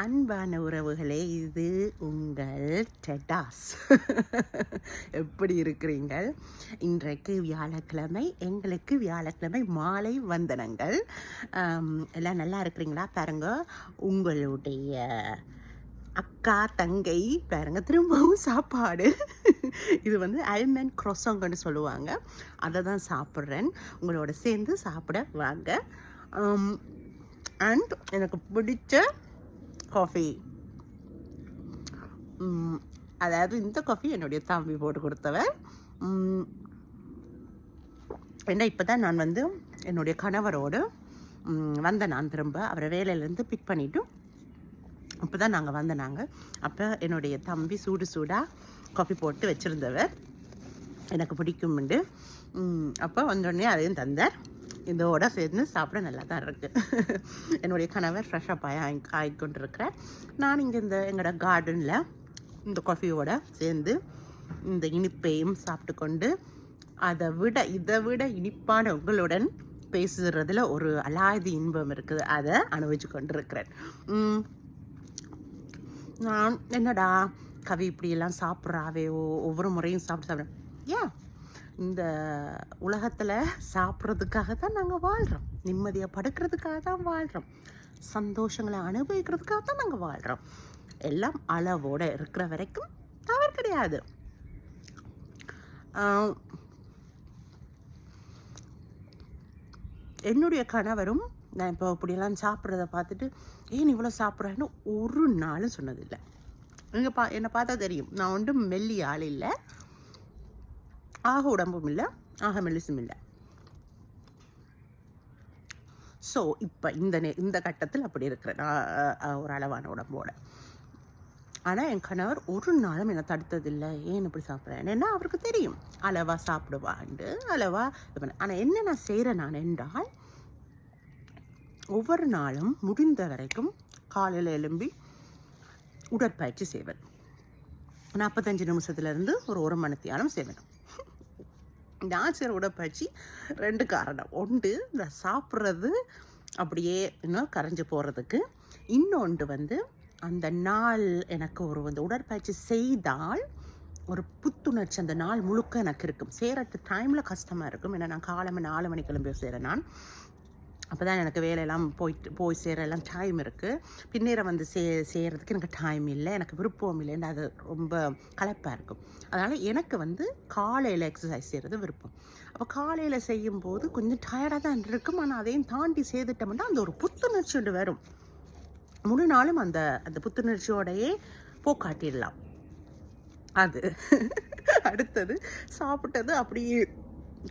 அன்பான உறவுகளே, இது உங்கள் டெடாஸ். எப்படி இருக்கிறீங்கள்? இன்றைக்கு வியாழக்கிழமை, எங்களுக்கு வியாழக்கிழமை மாலை வந்தனங்கள். எல்லாம் நல்லா இருக்கிறீங்களா? பாருங்க, உங்களுடைய அக்கா தங்கை பாருங்க திரும்பவும் சாப்பாடு. இது வந்து அல்மண்ட் க்ரோசாங்கன்னு சொல்லுவாங்க. அதை தான் சாப்பிட்றேன். உங்களோட சேர்ந்து சாப்பிட வாங்க. அண்ட் எனக்கு பிடிச்ச காஃபி, அதாவது இந்த காஃபி என்னுடைய தம்பி போட்டு கொடுத்தவர். ஏன்னா இப்போ தான் நான் வந்து என்னுடைய கணவரோடு வந்தேன். நான் திரும்ப அவரை வேலையிலேருந்து பிக் பண்ணிவிட்டு இப்போ தான் நாங்கள் வந்தேன். அப்போ என்னுடைய தம்பி சூடாக காஃபி போட்டு வச்சுருந்தவர், எனக்கு பிடிக்கும்ண்டு. அப்போ வந்தோடனே அதையும் தந்தார். இதோட சேர்ந்து சாப்பிட நல்லா தான் இருக்குது. என்னுடைய கணவர் ஃப்ரெஷ்ஷாக ஆகிக்கொண்டு இருக்கிறேன். நான் இங்கே எங்களோட கார்டனில் இந்த காஃபியோட சேர்ந்து இந்த இனிப்பையும் சாப்பிட்டு கொண்டு இதை விட இனிப்பான உங்களுடன் பேசுகிறதுல ஒரு அலாதி இன்பம் இருக்குது. அதை அனுபவிச்சு கொண்டு இருக்கிறேன். நான் என்னடா கவி இப்படியெல்லாம் சாப்பிட்றாவே, ஒவ்வொரு முறையும் சாப்பிட்றேன். ஏன் இந்த உலகத்தில் சாப்பிட்றதுக்காக தான் நாங்கள் வாழ்கிறோம், நிம்மதியாக படுக்கிறதுக்காக தான் வாழ்கிறோம், சந்தோஷங்களை அனுபவிக்கிறதுக்காக தான் நாங்கள் வாழ்கிறோம். எல்லாம் அளவோடு இருக்கிற வரைக்கும் தவறு கிடையாது. என்னுடைய கணவரும் நான் இப்போ இப்படியெல்லாம் சாப்பிட்றத பார்த்துட்டு ஏன் இவ்வளோ சாப்பிட்றேன்னு ஒரு நாளும் சொன்னதில்லை. என்னை பார்த்தா தெரியும், நான் ஒன்றும் மெல்லி ஆள் இல்லை, ஆக உடம்பும் இல்லை, ஆக மெல்லிசும் இல்லை. ஸோ இப்போ இந்த கட்டத்தில் அப்படி இருக்கிறேன், ஒரு அளவான உடம்போட. ஆனால் என் கணவர் ஒரு நாளும் என்னை தடுத்ததில்லை, ஏன் இப்படி சாப்பிட்றேன். ஏன்னா அவருக்கு தெரியும் அளவாக சாப்பிடுவாண்டு, அளவாக. ஆனால் என்ன நான் செய்கிறேன் நான் என்றால், ஒவ்வொரு நாளும் முடிந்த வரைக்கும் காலையில் எழும்பி உடற்பயிற்சி செய்வேன். 45 நிமிஷத்துலேருந்து ஒரு மணி நேரம் செய்வேன். நான் செய்கிற உடற்பயிற்சி 2 காரணம். ஒன்று, இந்த சாப்பிட்றது அப்படியே இன்னும் கரைஞ்சி போகிறதுக்கு. இன்னொன்று வந்து அந்த நாள் எனக்கு வந்து உடற்பயிற்சி செய்தால் ஒரு புத்துணர்ச்சி அந்த நாள் முழுக்க எனக்கு இருக்கும். செய்கிற டைமில் கஷ்டமாக இருக்கும், ஏன்னா நான் காலமே 4 மணிக்கு கிளம்பி செய்கிறேன். நான் அப்போ தான் எனக்கு வேலையெல்லாம் போய் சேரெல்லாம் டைம் இருக்குது. பின்னேரம் வந்து செய்கிறதுக்கு எனக்கு டைம் இல்லை, எனக்கு விருப்பம் இல்லைன்னு அது ரொம்ப களைப்பாக இருக்கும். அதனால் எனக்கு வந்து காலையில் எக்ஸசைஸ் செய்கிறது விருப்பம். அப்போ காலையில் செய்யும்போது கொஞ்சம் டயர்டாக தான் இருக்கும், ஆனால் அதையும் தாண்டி செய்துட்டோம்னா அந்த ஒரு புத்துணர்ச்சி ஒன்று வரும். முழு நாளும் அந்த புத்துணர்ச்சியோடையே போக்காட்டிடலாம். அது அடுத்தது சாப்பிட்டது அப்படியே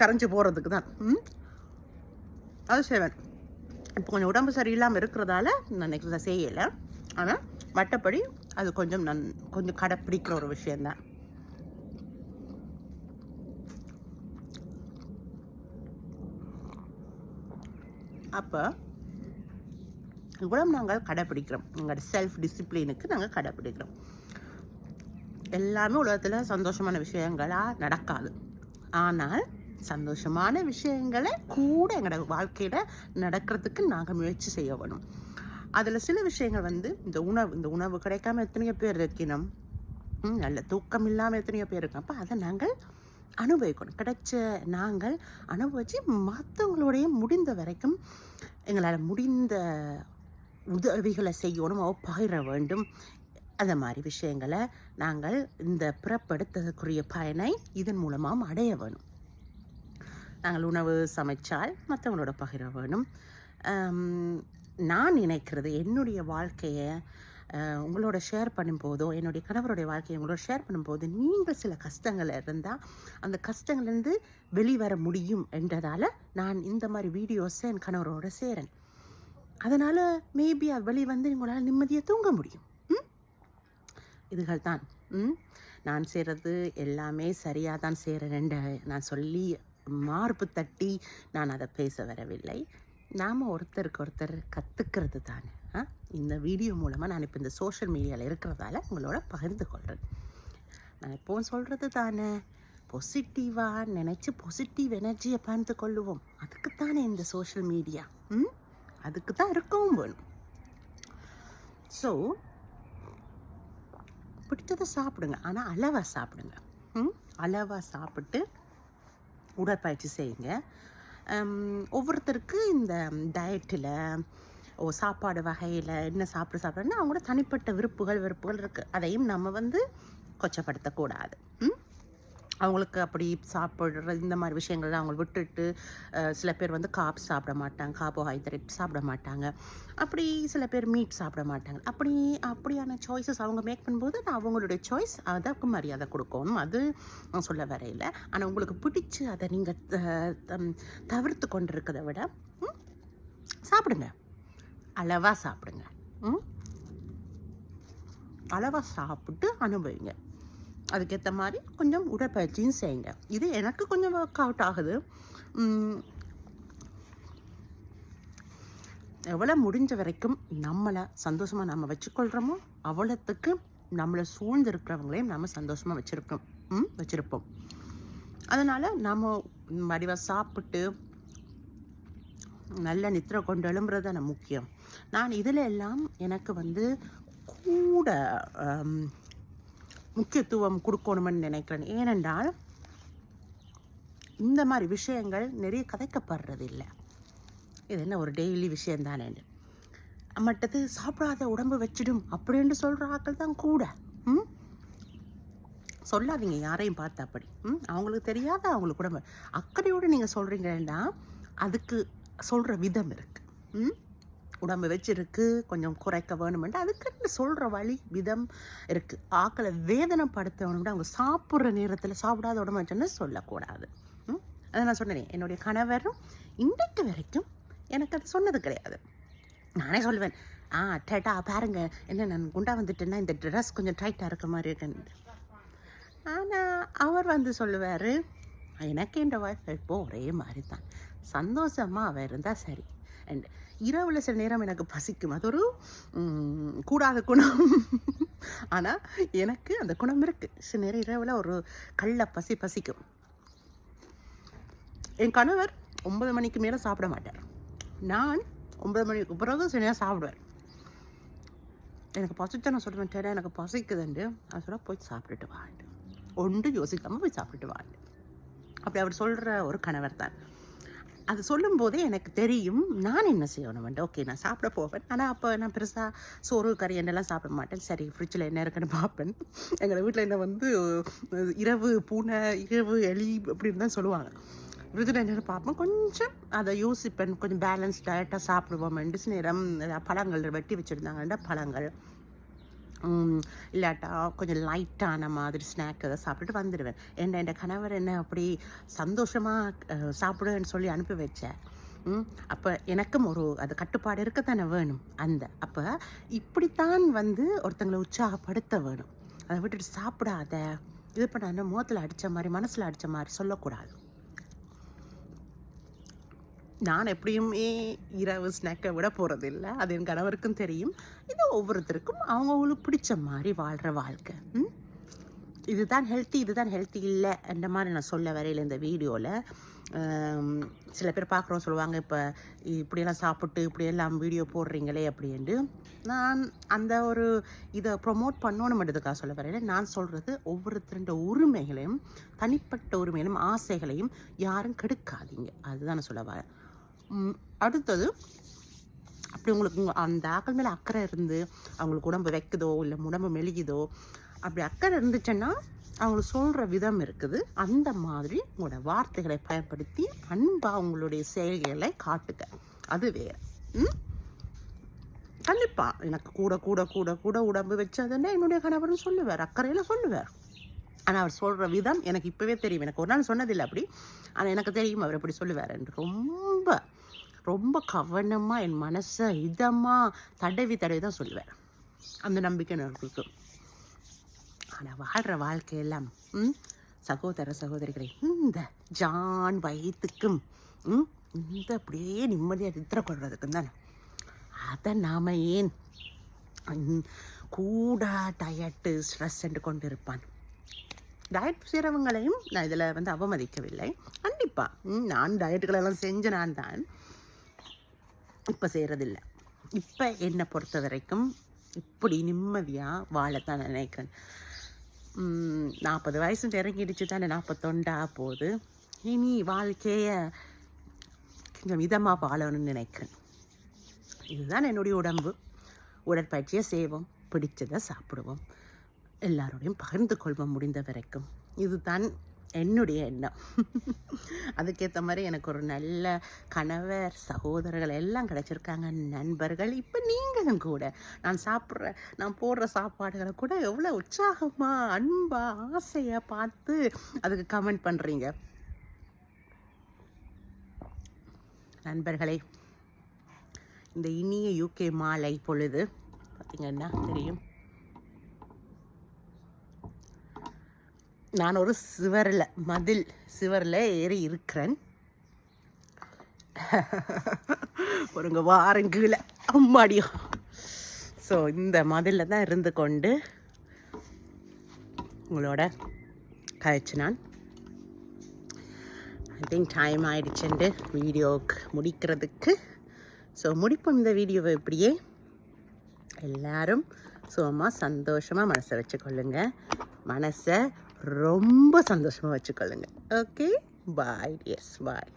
கரைஞ்சி போகிறதுக்கு தான் அது செய்வேன். இப்போ கொஞ்சம் உடம்பு சரியில்லாமல் இருக்கிறதால நான் எக்ஸசைஸ் செய்யலை, ஆனால் மற்றபடி அது நான் கொஞ்சம் கடைப்பிடிக்கிற ஒரு விஷயந்தான். அப்போ இவ்வளவு நாங்கள் கடைப்பிடிக்கிறோம், எங்களோட செல்ஃப் டிசிப்ளினுக்கு நாங்கள் கடைப்பிடிக்கிறோம். எல்லாமே உலகத்தில் சந்தோஷமான விஷயங்களாக நடக்காது, ஆனால் சந்தோஷமான விஷயங்களை கூட எங்களோட வாழ்க்கையில் நடக்கிறதுக்கு நாங்கள் முயற்சி செய்ய வேணும். அதில் சில விஷயங்கள் வந்து இந்த உணவு கிடைக்காம எத்தனையோ பேர் இருக்கணும், நல்ல தூக்கம் இல்லாமல் எத்தனையோ பேர் இருக்கோம். அப்போ அதை நாங்கள் அனுபவிக்கணும். கிடைச்ச நாங்கள் அனுபவித்து மற்றவங்களோடைய முடிந்த வரைக்கும் எங்களால் முடிந்த உதவிகளை செய்யணும், பகிர வேண்டும். அந்த மாதிரி விஷயங்களை நாங்கள் இந்த பிறப்படுத்தக்கூடிய பயனை இதன் மூலமாக அடைய வேணும். நாங்கள் உணவு சமைச்சால் மற்றவங்களோட பகிர வேணும். நான் நினைக்கிறது, என்னுடைய வாழ்க்கையை உங்களோட ஷேர் பண்ணும்போதோ, என்னுடைய கணவருடைய வாழ்க்கையை உங்களோட ஷேர் பண்ணும்போது, நீங்கள் சில கஷ்டங்கள் இருந்தால் அந்த கஷ்டங்கள்லேருந்து வெளிவர முடியும் என்றதால் நான் இந்த மாதிரி வீடியோஸை என் கணவரோட சேரேன். அதனால் மேபி அது வெளிவந்து உங்களால் நிம்மதியாக தூங்க முடியும். இதுகள் தான் நான் செய்கிறது எல்லாமே சரியாக தான் செய்கிறேன் நான் சொல்லி மார்பு தட்டி நான் அதை பேச வரவில்லை. நாம் ஒருத்தருக்கு ஒருத்தர் கற்றுக்கிறது தானே. இந்த வீடியோ மூலமாக நான் இப்போ இந்த சோஷியல் மீடியாவில் இருக்கிறதால உங்களோட பகிர்ந்து கொள்கிறேன். நான் இப்போவும் சொல்கிறது தானே, பாசிட்டிவாக நினச்சி பாசிட்டிவ் எனர்ஜியை பகிர்ந்து கொள்ளுவோம். அதுக்குத்தானே இந்த சோஷியல் மீடியா, அதுக்கு தான் இருக்கவும் வேணும். ஸோ பிடிச்சதை சாப்பிடுங்க, ஆனால் அளவாக சாப்பிடுங்க. அளவாக சாப்பிட்டு உடற்பயிற்சி செய்யுங்க. ஒவ்வொருத்தருக்கு இந்த டயட்டில் சாப்பாடு வகையில் என்ன சாப்பிட்றேன்னா அவங்களோட தனிப்பட்ட வெறுப்புகள் இருக்குது. அதையும் நம்ம கொச்சப்படுத்தக்கூடாது. அவங்களுக்கு அப்படி சாப்பிட்ற இந்த மாதிரி விஷயங்கள்லாம் அவங்க விட்டுட்டு சில பேர் கார்ப்ஸ் சாப்பிட மாட்டாங்க, கார்போஹைட்ரேட் சாப்பிட மாட்டாங்க, அப்படி சில பேர் மீட் சாப்பிட மாட்டாங்க. அப்படியான சாய்ஸஸ் அவங்க மேக் பண்ணும்போது அது அவங்களுடைய சாய்ஸ், அதற்கு மரியாதை கொடுக்கணும். அது சொல்ல வரையில். ஆனால் உங்களுக்கு பிடிச்சி அதை நீங்கள் தவிர்த்து கொண்டு இருக்கிறத விட சாப்பிடுங்க, அளவாக சாப்பிடுங்க. அளவாக சாப்பிட்டு அனுபவிங்க. அதுக்கேற்ற மாதிரி கொஞ்சம் உடற்பயிற்சியும் செய்யுங்க. இது எனக்கு கொஞ்சம் ஒர்க் அவுட் ஆகுது. எவ்வளோ முடிஞ்ச வரைக்கும் நம்மளை சந்தோஷமாக நம்ம வச்சுக்கொள்கிறோமோ அவ்வளோத்துக்கு நம்மளை சூழ்ந்திருக்கிறவங்களையும் நம்ம சந்தோஷமாக வச்சுருப்போம். அதனால் நம்ம வடிவாக சாப்பிட்டு நல்ல நித்திரை கொண்டு எழும்புறது தான் முக்கியம். நான் இதில் எல்லாம் எனக்கு கூட முக்கியத்துவம் கொடுக்கணும்னு நினைக்கிறேன். ஏனென்றால் இந்த மாதிரி விஷயங்கள் நிறைய கதைக்கப்படுறது இல்லை. இது என்ன ஒரு டெய்லி விஷயம் தானே. மற்றது சாப்பிடாத உடம்பு வச்சிடும் அப்படின்னு சொல்கிற ஆட்கள் தான் கூட. சொல்லாதீங்க யாரையும் பார்த்து அப்படி. அவங்களுக்கு தெரியாத அவங்களுக்கு உடம்பு அக்கறையோடு நீங்கள் சொல்கிறீங்கன்னா அதுக்கு சொல்கிற விதம் இருக்குது. உடம்பு வச்சிருக்கு, கொஞ்சம் குறைக்க வேணுமென்று அதுக்கு சொல்கிற வழி விதம் இருக்குது. ஆக்களை வேதனைப்படுத்தணும்னா அவங்க சாப்பிட்ற நேரத்தில் சாப்பிடாத உடம்பு வச்சுன்னு சொல்லக்கூடாது. அதை நான் சொன்னேன். என்னுடைய கணவரும் இன்றைக்கு வரைக்கும் எனக்கு அது சொன்னது கிடையாது. நானே சொல்லுவேன், டேட்டா பாருங்க என்ன நான் குண்டா வந்துட்டேன்னா இந்த ட்ரெஸ் கொஞ்சம் டைட்டாக இருக்க மாதிரி இருக்குன்னு. ஆனால் அவர் சொல்லுவார், எனக்கு என் ஒய்ஃப் இப்போ ஒரே மாதிரி தான், சந்தோஷமாக அவள் இருந்தால் சரி. அண்ட் இரவில் சில நேரம் எனக்கு பசிக்கும், அது ஒரு கூடாத குணம். ஆனால் எனக்கு அந்த குணம் இருக்குது. சில நேரம் இரவில் ஒரு பசிக்கும். என் கணவர் 9 மணிக்கு மேலே சாப்பிட மாட்டார். நான் 9 மணிக்கு பிறகு சில நேரம் சாப்பிடுவேன். எனக்கு பசிச்சா நான் சொல்லுவேன், டேடா எனக்கு பசிக்குதுண்டு. அது சொல்ல போய் சாப்பிட்டுட்டு வாண்டு, ஒன்று யோசிக்காமல் போய் சாப்பிட்டுட்டு வாண்டு. அப்படி அவர் சொல்கிற ஒரு கணவர் தான். அது சொல்லும் போதே எனக்கு தெரியும் நான் என்ன செய்யணும். ஓகே நான் சாப்பிட போவேன், ஆனால் அப்போ நான் பெருசாக சோறு கறி என்னெல்லாம் சாப்பிட மாட்டேன். சரி ஃப்ரிட்ஜில் என்ன இருக்குன்னு பார்ப்பேன். எங்கள் வீட்டில் என்ன இரவு பூனை இரவு எலி அப்படின்னு தான் சொல்லுவாங்க. ஃப்ரிட்ஜில் என்னென்னு பார்ப்பேன், கொஞ்சம் அதை யோசிப்பேன், கொஞ்சம் பேலன்ஸ் டயட்டாக சாப்பிடுவோம். சில நேரம் பழங்கள் வெட்டி வச்சுருந்தாங்கன்ற பழங்கள், இல்லாட்டா கொஞ்சம் லைட்டான மாதிரி ஸ்நாக் அதை சாப்பிட்டுட்டு வந்துடுவேன். என் கணவர் என்ன அப்படி சந்தோஷமாக சாப்பிடுன்னு சொல்லி அனுப்பி வச்சேன். அப்போ எனக்கும் அது கட்டுப்பாடு இருக்கத்தானே வேணும். அப்போ இப்படித்தான் ஒருத்தங்களை உற்சாகப்படுத்த வேணும். அதை விட்டுட்டு சாப்பிடாத இது பண்ண முகத்தில் அடித்த மாதிரி மனசில் அடித்த மாதிரி சொல்லக்கூடாது. நான் எப்படியுமே இரவு ஸ்நாக்கை விட போகிறதில்லை, அது என் கணவருக்கும் தெரியும். இது ஒவ்வொருத்தருக்கும் அவங்களுக்கு பிடிச்ச மாதிரி வாழ்கிற வாழ்க்கை. இதுதான் ஹெல்த்தி இல்லை அந்த மாதிரி நான் சொல்ல வரையில் இந்த வீடியோவில். சில பேர் பார்க்குறோம் சொல்லுவாங்க, இப்போ இப்படியெல்லாம் சாப்பிட்டு இப்படியெல்லாம் வீடியோ போடுறீங்களே அப்படின்ட்டு. நான் அந்த இதை ப்ரொமோட் பண்ணணும் மட்டுக்காக சொல்ல வரையில். நான் சொல்கிறது ஒவ்வொருத்தருடைய உரிமைகளையும் தனிப்பட்ட உரிமைகளையும் ஆசைகளையும் யாரும் கெடுக்காதீங்க, அதுதான் நான் சொல்ல வரேன். அடுத்தது அப்படி உங்களுக்கு அந்த ஆக்கள் மேலே அக்கறை இருந்து அவங்களுக்கு உடம்பு வைக்குதோ இல்லை உடம்பு மெழுகுதோ அப்படி அக்கறை இருந்துச்சுன்னா அவங்களுக்கு சொல்கிற விதம் இருக்குது. அந்த மாதிரி உங்களோட வார்த்தைகளை பயன்படுத்தி அன்பாக உங்களுடைய செயல்களை காட்டுங்க, அது வேறு. கண்டிப்பாக எனக்கு கூட கூட கூட கூட உடம்பு வச்சதுன்னா என்னுடைய கணவரும் சொல்லுவார், அக்கறையில் சொல்லுவார். ஆனால் அவர் சொல்கிற விதம் எனக்கு இப்போவே தெரியும். எனக்கு ஒரு நாள் சொன்னதில்லை அப்படி, ஆனால் எனக்கு தெரியும் அவர் எப்படி சொல்லுவார் என்று. ரொம்ப ரொம்ப கவனமாக என் மனசை இதமாக தடவி தான் சொல்லுவார். அந்த நம்பிக்கை எனக்கு இருக்கும். ஆனால் வாழ்கிற வாழ்க்கையெல்லாம் சகோதர சகோதரிகளை இந்த ஜான் வயிற்றுக்கும் இந்த அப்படியே நிம்மதியாக நித்திர கொள்றதுக்கும் தானே. அதை நாம் ஏன் கூட டயட்டு ஸ்ட்ரெஸ் என்று கொண்டு இருப்பான். டயட் செய்கிறவங்களையும் நான் இதில் அவமதிக்கவில்லை. கண்டிப்பாக நான் டயட்டுகளெல்லாம் செஞ்ச நான் தான், இப்போ செய்கிறதில்லை. இப்போ என்னை பொறுத்த வரைக்கும் இப்படி நிம்மதியாக வாழத்தான் நினைக்கிறேன். 40 வயசு இறங்கிடுச்சு தானே, 41 போகுது. இனி வாழ்க்கையை கொஞ்சம் இதமாக வாழணும்னு நினைக்கிறேன். இதுதான் என்னுடைய உடம்பு. உடற்பயிற்சியை செய்வோம், பிடிச்சதை சாப்பிடுவோம், எல்லாரோடையும் பகிர்ந்து கொள்வோம் முடிந்த வரைக்கும். இதுதான் என்னுடைய எண்ணம். அதுக்கேற்ற மாதிரி எனக்கு ஒரு நல்ல கணவர், சகோதரர்கள் எல்லாம் கிடச்சிருக்காங்க, நண்பர்கள். இப்போ நீங்களும் கூட நான் போடுற சாப்பாடுகளை கூட எவ்வளோ உற்சாகமாக, அன்பாக, ஆசையாக பார்த்து அதுக்கு கமெண்ட் பண்ணுறீங்க. நண்பர்களே, இந்த இனிய யூகே மாலை பொழுது பார்த்தீங்கன்னா தெரியும், நான் ஒரு மதில் சிவரில் ஏறி இருக்கிறேன். ஒருங்க வாரங்கீழே அம்மாடியோ. ஸோ இந்த மதிலில் தான் இருந்து கொண்டு உங்களோட கழிச்சு நான் ஐ திங்க் டைம் ஆகிடுச்சுண்டு வீடியோக்கு முடிக்கிறதுக்கு. ஸோ முடிப்போம் இந்த வீடியோவை. இப்படியே எல்லாரும் சுகமாக சந்தோஷமாக மனசை வச்சுக்கொள்ளுங்க. மனசை ரொம்ப சந்தோஷமாக வச்சுக்கொள்ளுங்க. ஓகே, பாய். எஸ், பாய்.